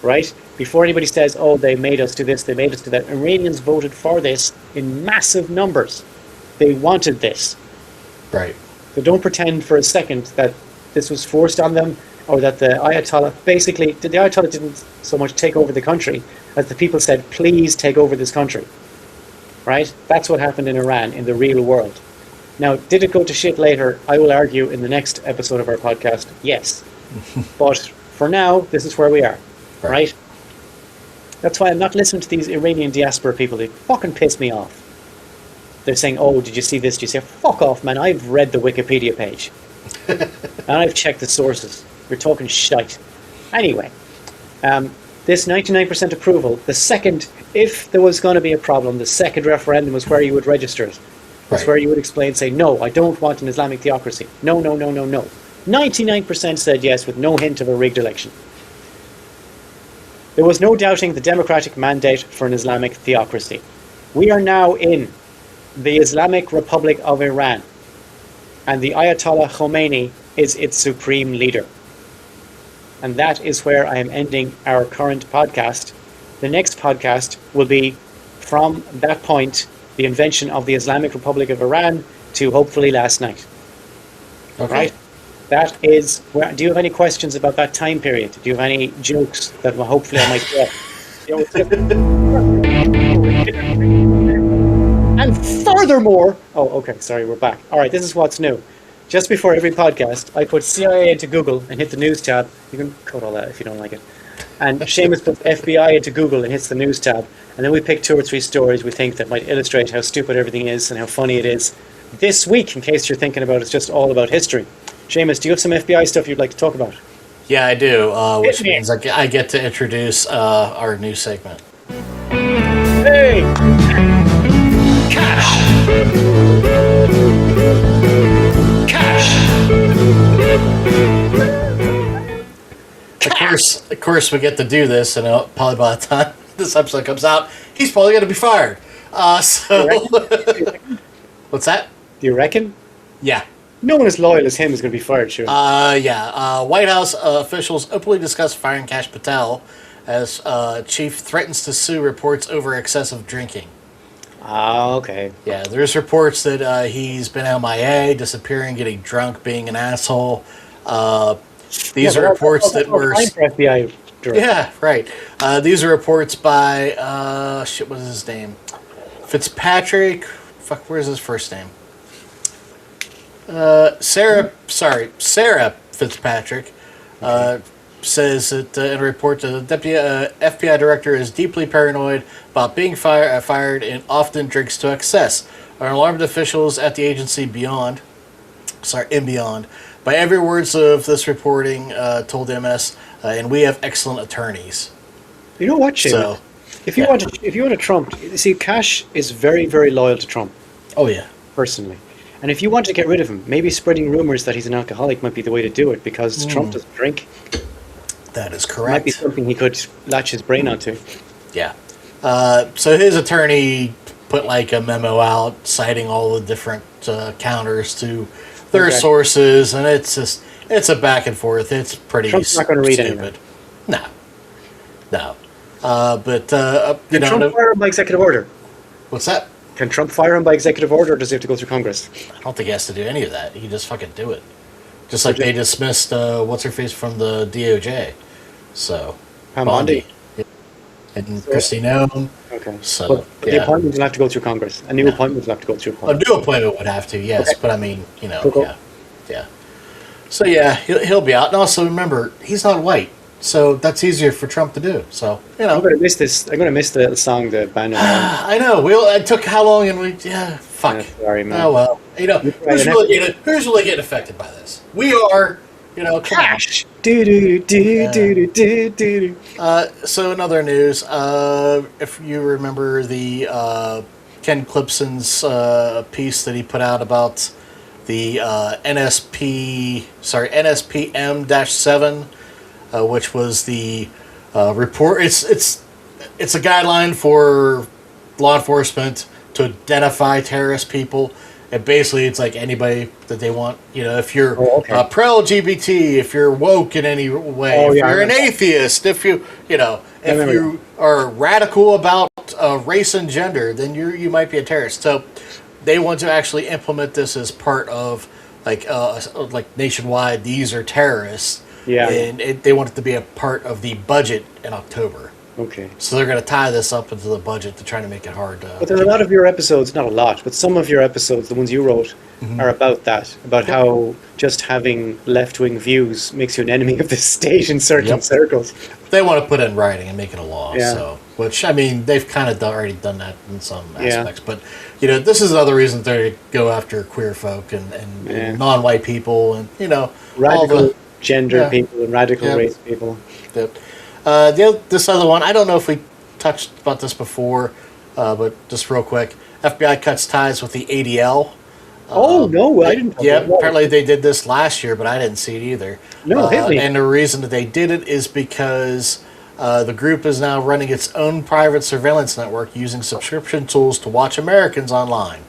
right? Before anybody says, oh, they made us do this, they made us do that, Iranians voted for this in massive numbers. They wanted this. Right. So don't pretend for a second that this was forced on them, or that the Ayatollah, basically, the Ayatollah didn't so much take over the country as the people said, please take over this country, right? That's what happened in Iran, in the real world. Now, did it go to shit later? I will argue in the next episode of our podcast, yes. But for now, this is where we are, right? That's why I'm not listening to these Iranian diaspora people. They fucking piss me off. They're saying, oh, did you see this? Did you see that? Fuck off, man. I've read the Wikipedia page. And I've checked the sources. You're talking shite. Anyway, this 99% approval, the second, if there was going to be a problem, the second referendum was where you would register it. That's where you would explain, say, no, I don't want an Islamic theocracy. No, no, no, no, no. 99% said yes with no hint of a rigged election. There was no doubting the democratic mandate for an Islamic theocracy. We are now in the Islamic Republic of Iran, and the Ayatollah Khomeini is its supreme leader. And that is where I am ending our current podcast. The next podcast will be from that point, the invention of the Islamic Republic of Iran, to hopefully last night. Okay. Right? That is where. Do you have any questions about that time period? Do you have any jokes that hopefully I might get? And furthermore, oh, okay, sorry, we're back. All right, this is what's new. Just before every podcast, I put CIA into Google and hit the news tab. You can cut all that if you don't like it. And Seamus puts FBI into Google and hits the news tab. And then we pick 2 or 3 stories we think that might illustrate how stupid everything is and how funny it is. This week, in case you're thinking about it, it's just all about history. Seamus, do you have some FBI stuff you'd like to talk about? Yeah, I do, which means I get to introduce our new segment. Hey! Cash! Of course, we get to do this, and probably by the time this episode comes out, he's probably going to be fired. So, what's that? Do you reckon? Yeah. No one as loyal as him is going to be fired, sure. White House officials openly discuss firing Kash Patel as chief threatens to sue reports over excessive drinking. Okay. Yeah, there's reports that he's been MIA, disappearing, getting drunk, being an asshole. These are reports that were... FBI director. Yeah, right. These are reports by... what was his name? Fitzpatrick... Fuck, where's his first name? Sarah Fitzpatrick says that in a report that the deputy FBI director is deeply paranoid about being fired and often drinks to excess. Are alarmed officials at the agency beyond by every words of this reporting, told MS, and we have excellent attorneys. You know what, Shane? So, if you want a Trump, see, Kash is very, very loyal to Trump. Oh yeah, personally. And if you want to get rid of him, maybe spreading rumors that he's an alcoholic might be the way to do it, because Trump doesn't drink. That is It correct. might be something he could latch his brain onto. Yeah. So his attorney put like a memo out citing all the different counters to their sources, and it's a back and forth. It's pretty Trump's not going to read stupid. anything. No. Can Trump fire him by executive order? What's that? Can Trump fire him by executive order, or does he have to go through Congress? I don't think he has to do any of that. He can just fucking do it. Just like they dismissed what's-her-face from the DOJ. So, Pam Bondi. And Christine Noem. Okay. So, but the appointment will have to go through Congress. A new appointment will have to go through A Congress. new appointment would have to, yes. Okay. But I mean, Cool. yeah. So, yeah, he'll be out. And also, remember, he's not white. So that's easier for Trump to do. So, I'm going to miss this. I'm going to miss the little song, the band. I know. It took how long? And fuck. Yeah, sorry, man. Oh, well. Who's really getting affected by this? We are, Cash. Do. So in other news, if you remember the Ken Clipson's piece that he put out about the NSPM-7, which was the report. It's a guideline for law enforcement to identify terrorist people. And basically, it's like anybody that they want. If you're pro-LGBT, if you're woke in any way, if you're an atheist, if you are radical about race and gender, then you might be a terrorist. So they want to actually implement this as part of like nationwide. These are terrorists. Yeah. And they want it to be a part of the budget in October. Okay. So they're going to tie this up into the budget to try to make it hard to... But there's a lot of your episodes, not a lot, but some of your episodes, the ones you wrote, are about that. About how just having left-wing views makes you an enemy of the state in certain circles. They want to put it in writing and make it a law. Yeah. So, which, I mean, they've kind of already done that in some aspects. But, this is another reason they go after queer folk and non-white people and, Radical gender people and radical race people. Yep. This other one, I don't know if we touched about this before, but just real quick. FBI cuts ties with the ADL. No, I didn't. Apparently they did this last year, but I didn't see it either. No, hit me. And the reason that they did it is because the group is now running its own private surveillance network using subscription tools to watch Americans online.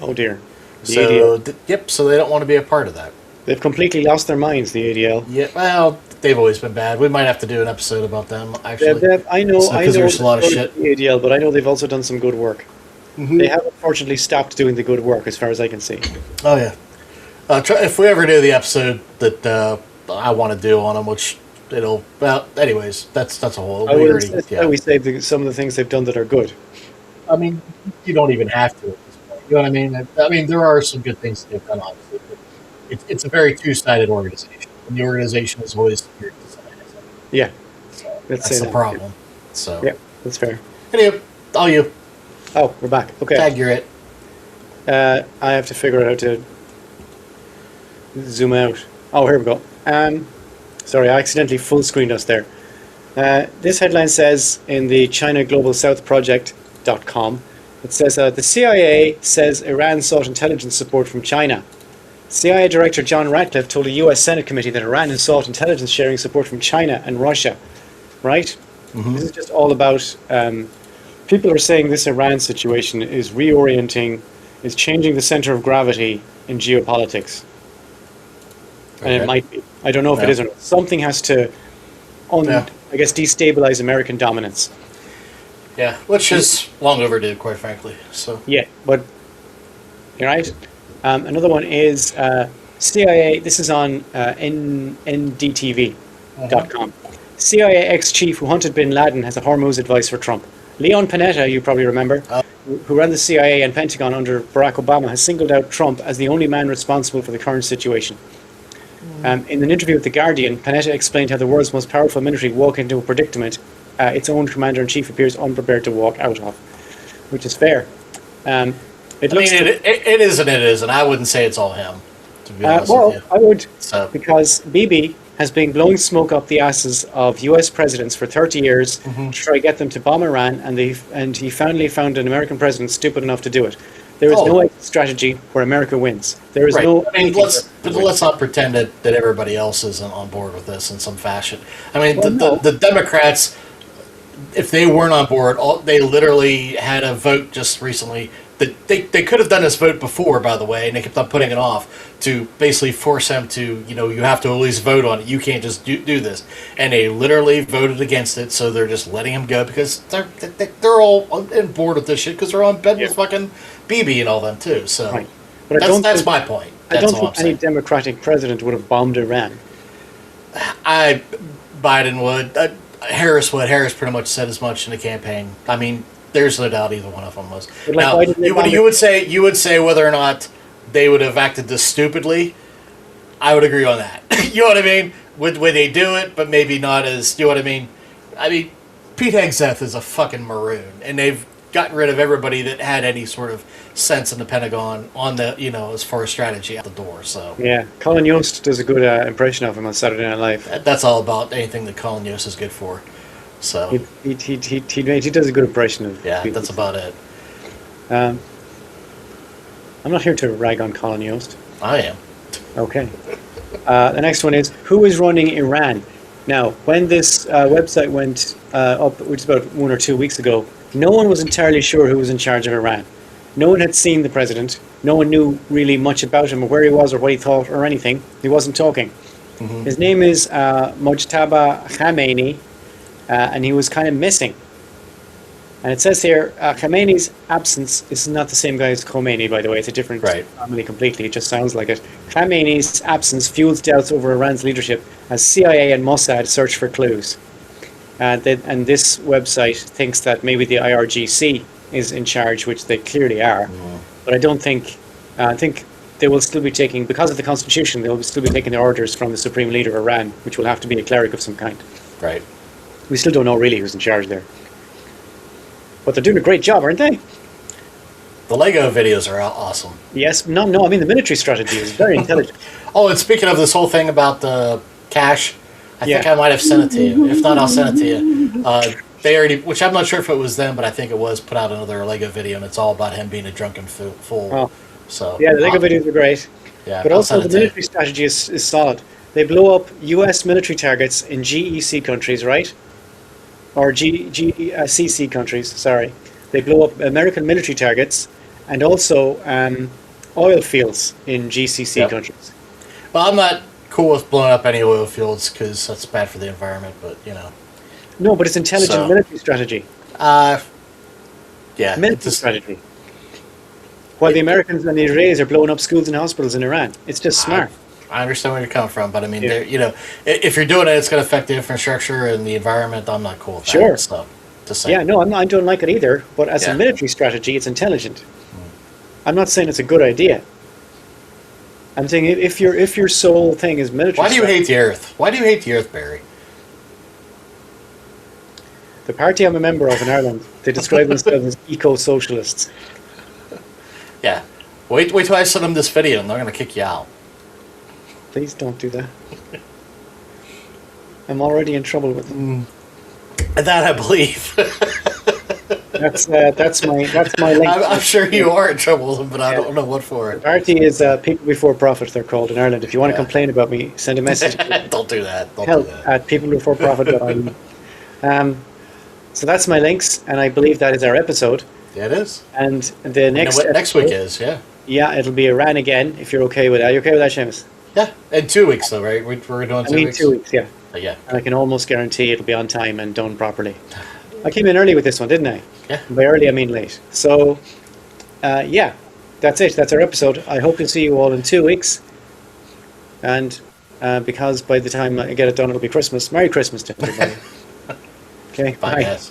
Oh dear. So they don't want to be a part of that. They've completely lost their minds, the ADL. Yeah, well, they've always been bad. We might have to do an episode about them, actually. I know there's a lot of shit. The ADL, but I know they've also done some good work. They have unfortunately stopped doing the good work, as far as I can see. Oh, yeah. If we ever do the episode that I want to do on them, which anyways, that's a whole... I would say some of the things they've done that are good. I mean, you don't even have to at this point. You know what I mean? I mean, there are some good things that they've done, obviously, but it's a very two-sided organization, and the organization is always here to decide. Yeah, so that's the problem. So yeah, that's fair. Anyway, all you. Oh, we're back. Okay. Tag, you're it. I have to figure out how to zoom out. Oh, here we go. Sorry, I accidentally full screened us there. This headline says in the China Global South Project.com, it says the CIA says Iran sought intelligence support from China. CIA Director John Ratcliffe told a U.S. Senate committee that Iran has sought intelligence sharing support from China and Russia. Right? This is just all about People are saying this Iran situation is reorienting, is changing the center of gravity in geopolitics. And it Okay. might be. I don't know if it Yeah. is or not. Something has to, Yeah. I guess, destabilize American dominance. Yeah, which is long overdue, quite frankly. So Yeah, but you're right. Another one is CIA. This is on ndtv.com. CIA ex-chief who hunted bin Laden has a Hormuz advice for Trump. Leon Panetta, you probably remember, who ran the CIA and Pentagon under Barack Obama, has singled out Trump as the only man responsible for the current situation. In an interview with The Guardian, Panetta explained how the world's most powerful military walk into a predicament its own commander-in-chief appears unprepared to walk out of, which is fair. It looks it is and it isn't. I wouldn't say it's all him, to be honest with you. I would, So because Bibi has been blowing smoke up the asses of U.S. presidents for 30 years to try to get them to bomb Iran, and he finally found an American president stupid enough to do it. There is no exit strategy where America wins. There is right. no. I mean, let's not pretend that everybody else isn't on board with this in some fashion. I mean, the Democrats, if they weren't on board, they literally had a vote just recently. That they could have done this vote before, by the way, and they kept on putting it off to basically force them to, you have to at least vote on it. You can't just do this. And they literally voted against it, so they're just letting him go because they're all on board with this shit because they're on bed with fucking BB and all them too. So Right. But that's my point. I That's don't all I'm think any saying. Democratic president would have bombed Iran. Biden would. Harris would. Harris pretty much said as much in the campaign. I mean, there's no doubt either one of them was. But like, Now, why didn't they bomb you would say whether or not they would have acted this stupidly. I would agree on that. You know what I mean? Would they do it, but maybe not as, you know what I mean? I mean, Pete Hegseth is a fucking maroon, and they've gotten rid of everybody that had any sort of sense in the Pentagon on the, as far as strategy out the door. So Yeah, Colin Yost does a good impression of him on Saturday Night Live. that's all about anything that Colin Yost is good for. So He does a good impression of. yeah, people. that's about it. I'm not here to rag on Colin Yost. I am. Okay. The next one is, who is running Iran? Now, when this website went up, which is about 1 or 2 weeks ago, no one was entirely sure who was in charge of Iran. No one had seen the president. No one knew really much about him or where he was or what he thought or anything. He wasn't talking. His name is Mojtaba Khamenei, and he was kind of missing. And it says here, Khamenei's absence, this is not the same guy as Khomeini, by the way, it's a different family completely, it just sounds like it. Khamenei's absence fuels doubts over Iran's leadership as CIA and Mossad search for clues. And this website thinks that maybe the IRGC is in charge, which they clearly are. But I don't think, I think they will still be taking, because of the constitution, they will still be taking the orders from the supreme leader of Iran, which will have to be a cleric of some kind. Right. We still don't know really who's in charge there. But they're doing a great job, aren't they? The Lego videos are awesome. Yes, no, I mean the military strategy is very intelligent. Oh, and speaking of this whole thing about the cash, I think I might have sent it to you. If not, I'll send it to you. They already, which I'm not sure if it was them, but I think it was, put out another Lego video, and it's all about him being a drunken fool. Oh. So Yeah, the Lego videos are great. Yeah, But I'll also send the it to you. military strategy is solid. They blow up US military targets in GEC countries, right? Or CC countries, sorry. They blow up American military targets and also oil fields in GCC countries. Well, I'm not cool with blowing up any oil fields because that's bad for the environment, but No, but it's intelligent So- military strategy. Yeah. Military strategy. While the Americans and the Israelis are blowing up schools and hospitals in Iran. It's just smart. I understand where you're coming from, but I mean, if you're doing it, it's going to affect the infrastructure and the environment. I'm not cool with that. Sure. So, just saying. Yeah, no, I don't like it either. But as a military strategy, it's intelligent. I'm not saying it's a good idea. I'm saying if your sole thing is military. Why do you hate the Earth? Why do you hate the Earth, Barry? The party I'm a member of in Ireland, they describe themselves as eco-socialists. Yeah. Wait till I send them this video, and they're going to kick you out. Please don't do that. I'm already in trouble with them. That I believe. That's my link. I'm sure you are in trouble with them, but I don't know what for The it. party is People Before Profit. They're called in Ireland. If you want to complain about me, send a message. Don't do that. Don't Help do that. at peoplebeforeprofit.ie. So that's my links, and I believe that is our episode. Yeah, it is. And the And next what next week episode- is, yeah. Yeah, it'll be Iran again, if you're okay with that. You okay with that, Seamus? Yeah, in 2 weeks though, right? We're doing I 2 mean, weeks? 2 weeks, yeah. Yeah. And I can almost guarantee it'll be on time and done properly. I came in early with this one, didn't I? Yeah. By early, I mean late. So, yeah, that's it. That's our episode. I hope to see you all in 2 weeks. And because by the time I get it done, it'll be Christmas. Merry Christmas to everybody. Okay, Bye, bye. guys.